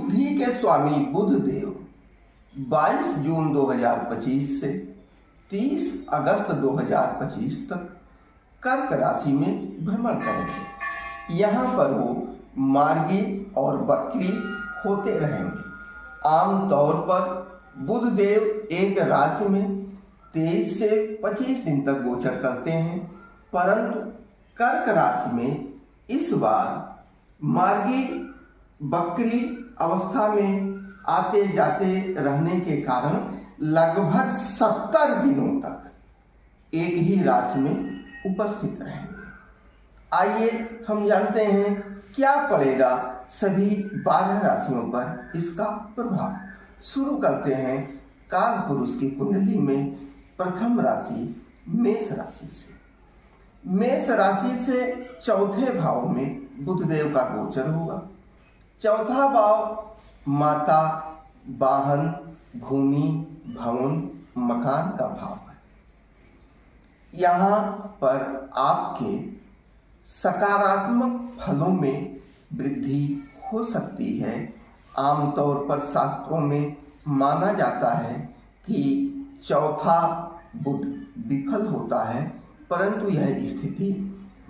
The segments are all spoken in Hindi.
बुद्धि के स्वामी बुध देव 22 जून 2025 से 30 अगस्त 2025 तक कर्क राशि में भ्रमण करेंगे। यहाँ पर वो मार्गी और वक्री होते रहेंगे। आमतौर पर बुध देव एक राशि में 23 से 25 दिन तक गोचर करते हैं, परंतु कर्क राशि में इस बार मार्गी वक्री अवस्था में आते जाते रहने के कारण लगभग 70 दिनों तक एक ही राशि में उपस्थित रहेंगे। आइए हम जानते हैं क्या पड़ेगा सभी 12 राशियों पर इसका प्रभाव। शुरू करते हैं काल पुरुष की कुंडली में प्रथम राशि मेष राशि से। मेष राशि से चौथे भाव में बुध देव का गोचर होगा। चौथा भाव माता, वाहन, भूमि, भवन, मकान का भाव है। यहाँ पर आपके सकारात्मक फलों में वृद्धि हो सकती है। आमतौर पर शास्त्रों में माना जाता है कि चौथा बुध विफल होता है, परंतु यह स्थिति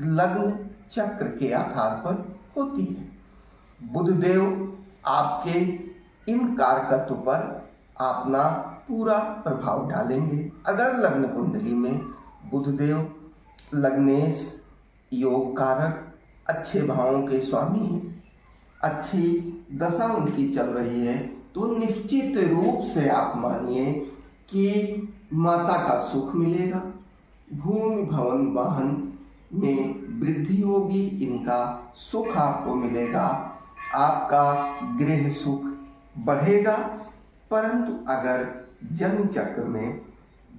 लग्न चक्र के आधार पर होती है। बुध देव आपके इन कारकत्व पर अपना पूरा प्रभाव डालेंगे। अगर लग्न कुंडली में बुध देव लग्नेश योग कारक अच्छे भावों के स्वामी, अच्छी दशा उनकी चल रही है, तो निश्चित रूप से आप मानिए कि माता का सुख मिलेगा, भूमि, भवन, वाहन में वृद्धि होगी, इनका सुख आपको मिलेगा, आपका गृह सुख बढ़ेगा। परंतु अगर जन्म चक्र में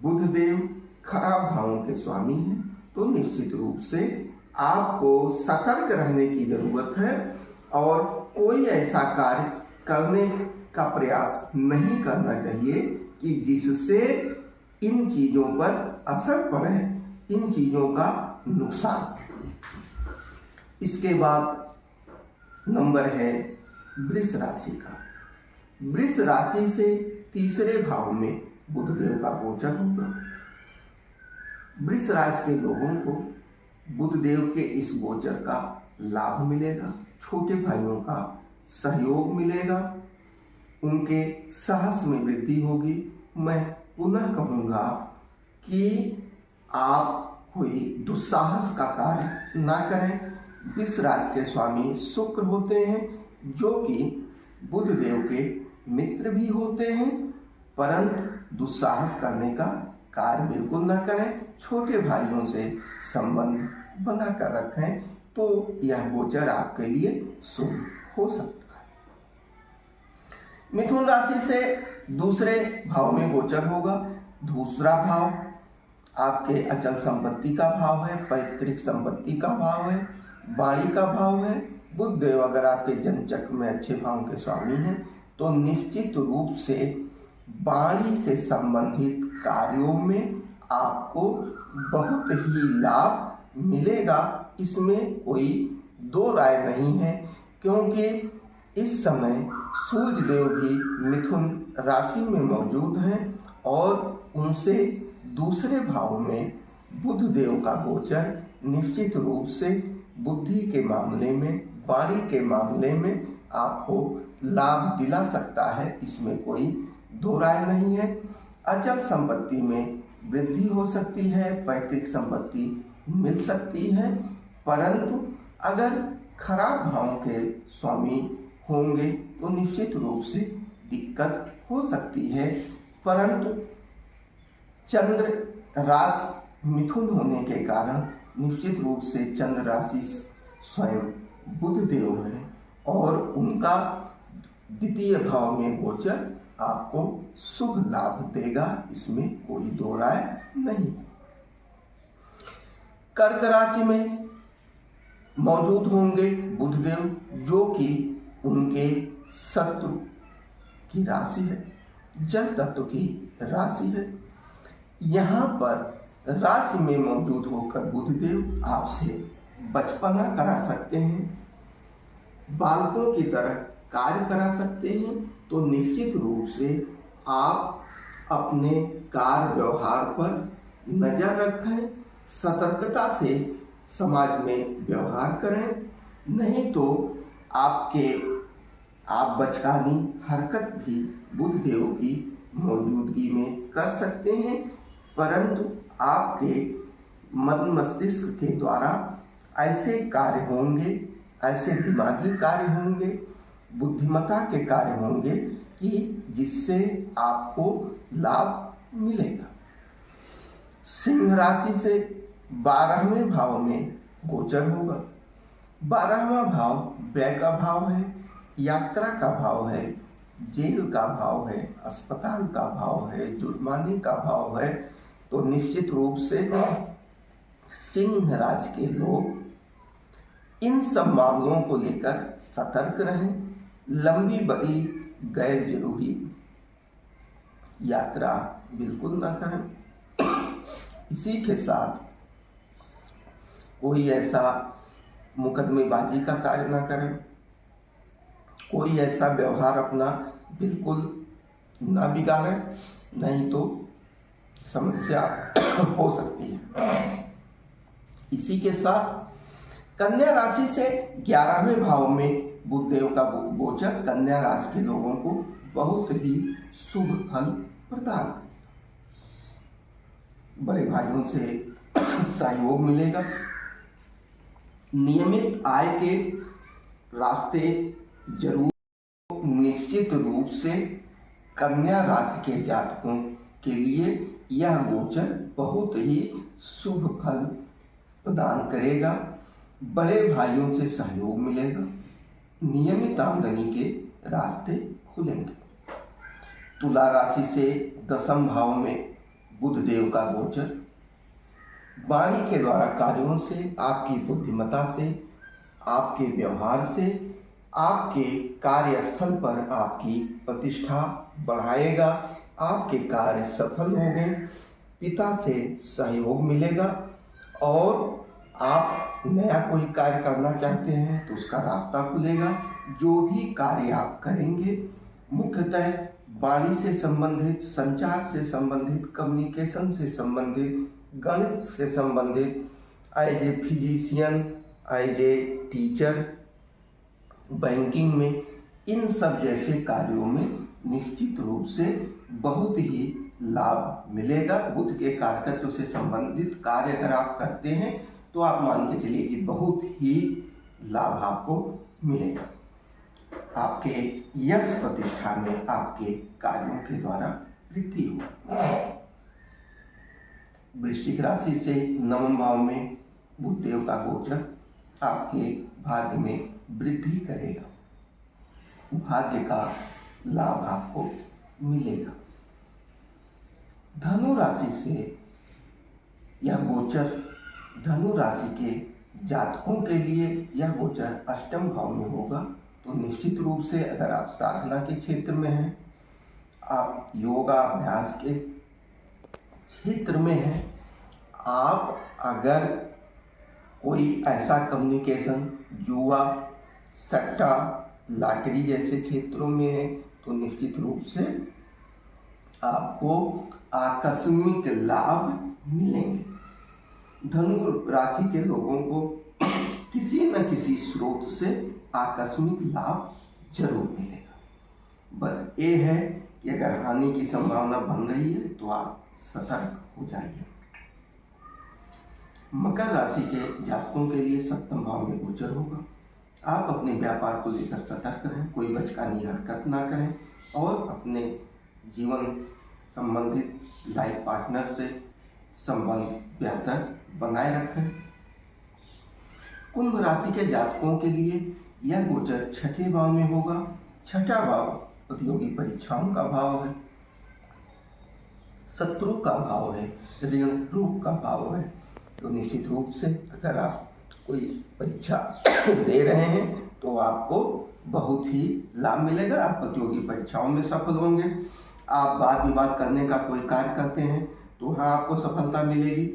बुध देव खराब भावों के स्वामी हैं, तो निश्चित रूप से आपको सतर्क रहने की जरूरत है और कोई ऐसा कार्य करने का प्रयास नहीं करना चाहिए कि जिससे इन चीजों पर असर पड़े, इन चीजों का नुकसान। इसके बाद नंबर है वृष राशि का। वृष राशि से तीसरे भाव में बुध देव का गोचर होगा। वृष राशि के लोगों को बुध देव के इस गोचर का लाभ मिलेगा, छोटे भाइयों का सहयोग मिलेगा, उनके साहस में वृद्धि होगी। मैं पुनः कहूँगा कि आप कोई दुस्साहस का कार्य ना करें। वृष राशि के स्वामी शुक्र होते हैं, जो कि बुध देव के मित्र भी होते हैं, परंतु दुस्साहस करने का कार्य बिल्कुल ना करें। छोटे भाइयों से संबंध बनाकर रखें तो यह गोचर आपके लिए शुभ हो सकता है। मिथुन राशि से दूसरे भाव में गोचर होगा। दूसरा भाव आपके अचल संपत्ति का भाव है, पैतृक संपत्ति का भाव है, वाणी का भाव है। बुध देव अगर आपके जन्म चक्र में अच्छे भाव के स्वामी हैं, तो निश्चित रूप से वाणी से संबंधित कार्यों में आपको बहुत ही लाभ मिलेगा। इसमें कोई दो राय नहीं है, क्योंकि इस समय सूर्य देव भी मिथुन राशि में मौजूद हैं और उनसे दूसरे भाव में बुध देव का गोचर निश्चित रूप से बुद्धि के मामले में, वाणी के मामले में आपको लाभ दिला सकता है। इसमें कोई दो राय नहीं है। अचल संपत्ति में वृद्धि हो सकती है, पैतृक संपत्ति मिल सकती है, परंतु अगर खराब भाव के स्वामी होंगे तो निश्चित रूप से दिक्कत हो सकती है। परंतु चंद्र राशि मिथुन होने के कारण निश्चित रूप से चंद्र राशि स्वयं बुध देव है और उनका द्वितीय भाव में गोचर आपको शुभ लाभ देगा, इसमें कोई दो राय नहीं। कर्क राशि में मौजूद होंगे बुध देव, जो कि उनके शत्रु की राशि है, जल तत्व की राशि है। यहाँ पर राशि में मौजूद होकर बुध देव आपसे बचपना करा सकते हैं, बालकों की तरह कार्य करा सकते हैं, तो निश्चित रूप से आप अपने कार्य व्यवहार पर नजर रखें, सतर्कता से समाज में व्यवहार करें, नहीं तो आप बचकानी हरकत भी बुध देव की मौजूदगी में कर सकते हैं, परंतु आपके मन मस्तिष्क के द्वारा ऐसे कार्य होंगे, ऐसे दिमागी कार्य होंगे, बुद्धिमत्ता के कार्य होंगे कि जिससे आपको लाभ मिलेगा। सिंह राशि से 12वें भाव में गोचर होगा। 12वां भाव व्यय का भाव है, यात्रा का भाव है, जेल का भाव है, अस्पताल का भाव है, जुर्माने का भाव है। तो निश्चित रूप से सिंह राशि के लोग इन सब मामलों को लेकर सतर्क रहें। लंबी बड़ी गैर जरूरी यात्रा बिल्कुल ना करें। इसी के साथ कोई ऐसा मुकदमेबाजी का कार्य ना करें, कोई ऐसा व्यवहार अपना बिल्कुल ना बिगाड़ें, नहीं तो समस्या हो सकती है। इसी के साथ कन्या राशि से 11वें भाव में बुध देव का गोचर कन्या राशि के लोगों को बहुत ही शुभ फल प्रदान करेगा। बड़े भाइयों से सहयोग मिलेगा। नियमित आय के रास्ते जरूर निश्चित रूप से कन्या राशि के जातकों के लिए यह गोचर बहुत ही शुभ फल प्रदान करेगा। बड़े भाइयों से सहयोग मिलेगा। नियमित आमदनी के रास्ते खुलेंगे। तुला राशि से 10वें भाव में बुध देव का गोचर वाणी के द्वारा कार्यों से, आपकी बुद्धिमत्ता से, आपके व्यवहार से, आपके कार्यस्थल पर आपकी प्रतिष्ठा बढ़ाएगा। आपके कार्य सफल होंगे। पिता से सहयोग मिलेगा और आप नया कोई कार्य करना चाहते हैं तो उसका रास्ता खुलेगा। जो भी कार्य आप करेंगे मुख्यतः वाणी से संबंधित, संचार से संबंधित, कम्युनिकेशन से संबंधित, गणित से संबंधित, as a physician, as a teacher, banking में, इन सब जैसे कार्यों में निश्चित रूप से बहुत ही लाभ मिलेगा। बुध के कारकत्व से संबंधित कार्य अगर आप करते हैं तो आप मान के चलिए कि बहुत ही लाभ आपको मिलेगा। आपके यश प्रतिष्ठा में आपके कार्यों के द्वारा वृद्धि होगी। वृश्चिक राशि से 9वें भाव में बुध देव का गोचर आपके भाग्य में वृद्धि करेगा। भाग्य का लाभ आपको मिलेगा। धनु राशि से यह गोचर धनु राशि के जातकों के लिए यह गोचर 8वें भाव में होगा। तो निश्चित रूप से अगर आप साधना के क्षेत्र में हैं, आप योगा अभ्यास के क्षेत्र में हैं, आप अगर कोई ऐसा कम्युनिकेशन, जुआ, सट्टा, लॉटरी जैसे क्षेत्रों में है तो निश्चित रूप से आपको आकस्मिक लाभ मिलेंगे। धनु राशि के लोगों को किसी न किसी स्रोत से आकस्मिक लाभ जरूर मिलेगा। बस ये है कि अगर हानि की संभावना बन रही है तो आप सतर्क हो जाइए। मकर राशि के जातकों के लिए 7वें भाव में गोचर होगा। आप अपने व्यापार को लेकर सतर्क रहें, कोई बचकानी हरकत ना करें और अपने जीवन संबंधित लाइफ पार्टनर से संबंध बेहतर बनाए रखें। कुंभ राशि के जातकों के लिए यह गोचर 6ठे भाव में होगा। 6ठा भाव प्रतियोगी परीक्षाओं का भाव है, शत्रु का भाव है, ऋण रोग का भाव है। तो निश्चित रूप से अगर आप कोई परीक्षा दे रहे हैं तो आपको बहुत ही लाभ मिलेगा। आप प्रतियोगी परीक्षाओं में सफल होंगे। आप वाद विवाद करने का कोई कार्य करते हैं तो हाँ आपको सफलता मिलेगी।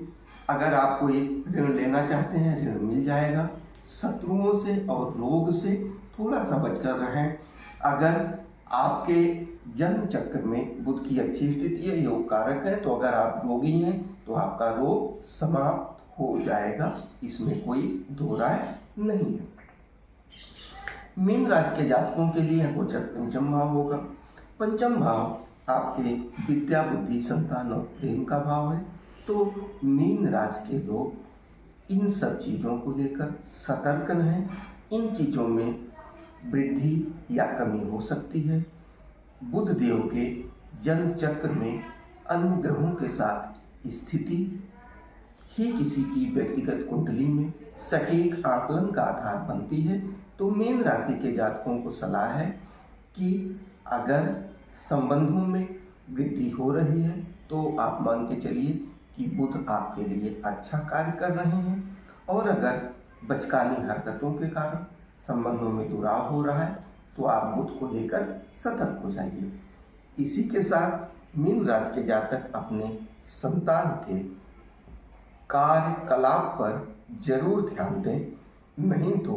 अगर आप कोई ऋण लेना चाहते हैं, ऋण मिल जाएगा। शत्रुओं से और रोग से थोड़ा सा बचकर रहें। अगर आपके जन्म चक्र में बुध की अच्छी स्थिति है, योग कारक है, तो अगर आप रोगी हैं तो आपका रोग समाप्त हो जाएगा, इसमें कोई दो राय नहीं है। मीन राशि के जातकों के लिए गोचर पंचम भाव होगा। पंचम भाव आपके विद्या, बुद्धि, संतान और प्रेम का भाव है। तो मीन राशि के लोग इन सब चीज़ों को लेकर सतर्क रहें। इन चीज़ों में वृद्धि या कमी हो सकती है। बुध देव के जन्म चक्र में अन्य ग्रहों के साथ स्थिति ही किसी की व्यक्तिगत कुंडली में सटीक आकलन का आधार बनती है। तो मीन राशि के जातकों को सलाह है कि अगर संबंधों में वृद्धि हो रही है तो आप मान के चलिए कि बुध आपके लिए अच्छा कार्य कर रहे हैं, और अगर बचकानी हरकतों के कारण संबंधों में दुराव हो रहा है तो आप बुध को लेकर सतर्क हो जाइए। इसी के साथ मीन राशि के जातक अपने संतान के कार्यकलाप पर जरूर ध्यान दें, नहीं तो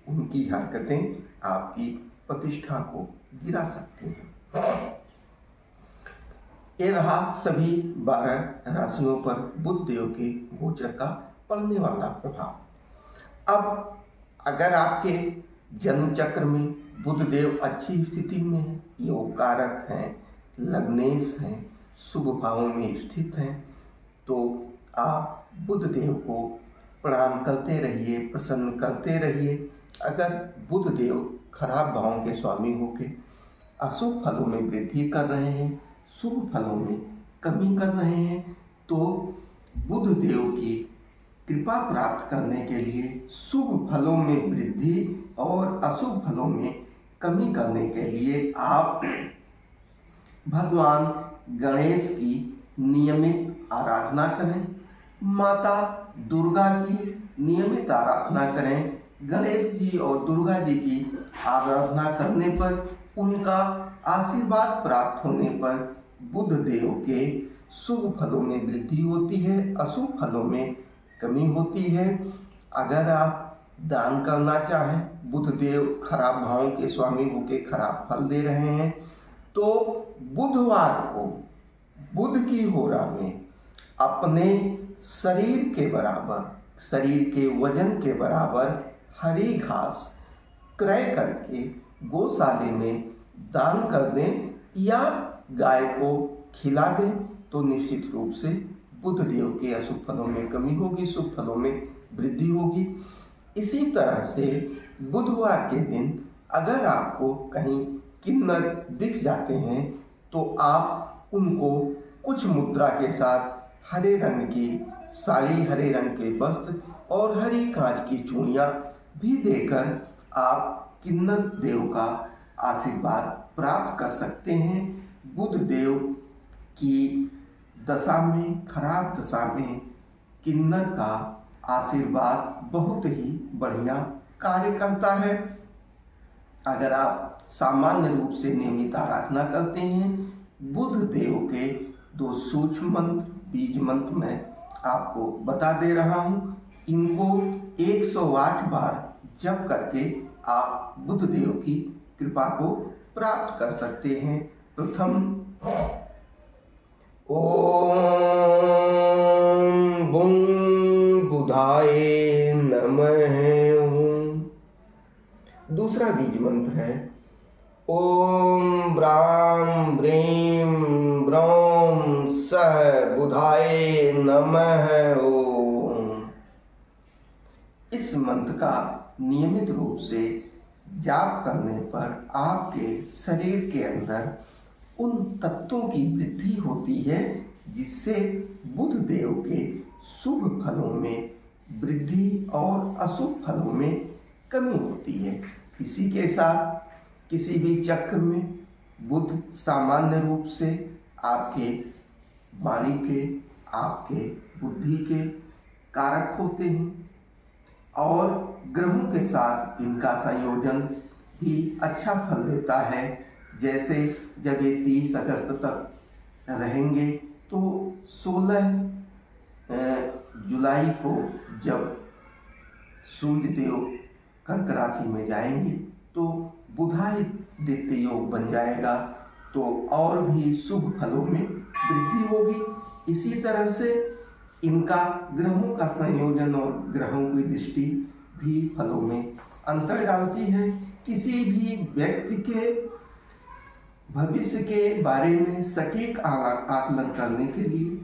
उनकी हरकतें आपकी प्रतिष्ठा को गिरा सकती हैं। ये रहा सभी 12 राशियों पर बुध देव के गोचर का पड़ने वाला प्रभाव। अब अगर आपके जन्म चक्र में बुध देव अच्छी स्थिति में है, योग कारक हैं, लग्नेश हैं, शुभ भावों में स्थित हैं, तो आप बुध देव को प्रणाम करते रहिए, प्रसन्न करते रहिए। अगर बुध देव खराब भावों के स्वामी होकर अशुभ फलों में वृद्धि कर रहे हैं, शुभ फलों में कमी कर रहे हैं, तो बुध देव की कृपा प्राप्त करने के लिए शुभ फलों में वृद्धि और अशुभ फलों में कमी करने के लिए आप भगवान गणेश की नियमित आराधना करें, माता दुर्गा की नियमित आराधना करें। गणेश जी और दुर्गा जी की आराधना करने पर, उनका आशीर्वाद प्राप्त होने पर बुध देव के शुभ फलों में वृद्धि होती है, अशुभ फलों में कमी होती है। अगर आप दान करना चाहें, बुध देव खराब भावों के स्वामी होकर खराब फल दे रहे हैं, तो बुधवार को बुध की होरा में अपने शरीर के बराबर, शरीर के वजन के बराबर हरी घास क्रय करके गौशाले में दान कर दें या गाय को खिला दें, तो निश्चित रूप से बुध देव के अशुभ फलों में कमी होगी, शुभ फलों में वृद्धि होगी। इसी तरह से बुधवार के दिन अगर आपको कहीं किन्नर दिख जाते हैं तो आप उनको कुछ मुद्रा के साथ हरे रंग की साड़ी, हरे रंग के वस्त्र और हरी कांच की चूड़ियाँ भी देकर आप किन्नर देव का आशीर्वाद प्राप्त कर सकते हैं। बुध देव की दशा में, खराब दशा में किन्नर का आशीर्वाद बहुत ही बढ़िया कार्य करता है। अगर आप सामान्य रूप से नियमित आराधना करते हैं, बुध देव के 2 सूक्ष्म मंत्र, बीज मंत्र मैं आपको बता दे रहा हूँ। इनको 108 बार जप करके आप बुध देव की कृपा को प्राप्त कर सकते हैं। प्रथम ओम बुं बुधाय नमः। दूसरा बीज मंत्र है ओम ब्रां ब्रीं ब्रौं सः बुधाय नमः ओम। इस मंत्र का नियमित रूप से जाप करने पर आपके शरीर के अंदर उन तत्वों की वृद्धि होती है जिससे बुध देव के शुभ फलों में वृद्धि और अशुभ फलों में कमी होती है। इसी के साथ किसी भी चक्र में बुध सामान्य रूप से आपके वाणी के, आपके बुद्धि के कारक होते हैं और ग्रहों के साथ इनका संयोजन भी अच्छा फल देता है। जैसे जब ये 30 अगस्त तक रहेंगे तो 16 जुलाई को जब सूर्य देव कर्क राशि में जाएंगे तो बुधादित्य योग बन जाएगा, तो और भी शुभ फलों में वृद्धि होगी। इसी तरह से इनका ग्रहों का संयोजन और ग्रहों की दृष्टि भी फलों में अंतर डालती है। किसी भी व्यक्ति के भविष्य के बारे में सटीक आकलन करने के लिए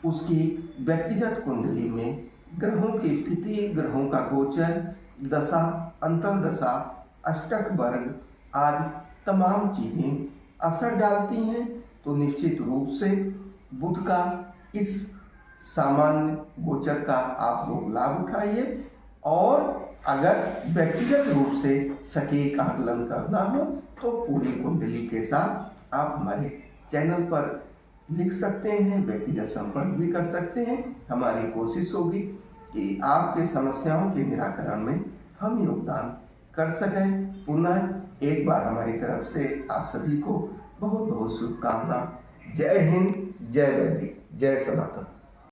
उसकी व्यक्तिगत कुंडली में ग्रहों की स्थिति, ग्रहों का गोचर, दशा, अंतर्दशा, अष्टक वर्ग आदि तमाम चीजें असर डालती हैं। तो निश्चित रूप से बुध का इस सामान्य गोचर का आप लोग लाभ उठाइए, और अगर व्यक्तिगत रूप से सटीक आकलन करना हो तो पूरी कुंडली के साथ आप हमारे चैनल पर लिख सकते हैं, व्यक्तिगत संपर्क भी कर सकते हैं। हमारी कोशिश होगी कि आपके समस्याओं के निराकरण में हम योगदान कर सकें। पुनः एक बार हमारी तरफ से आप सभी को बहुत बहुत शुभकामना। जय हिंद, जय वैदिक, जय सनातन।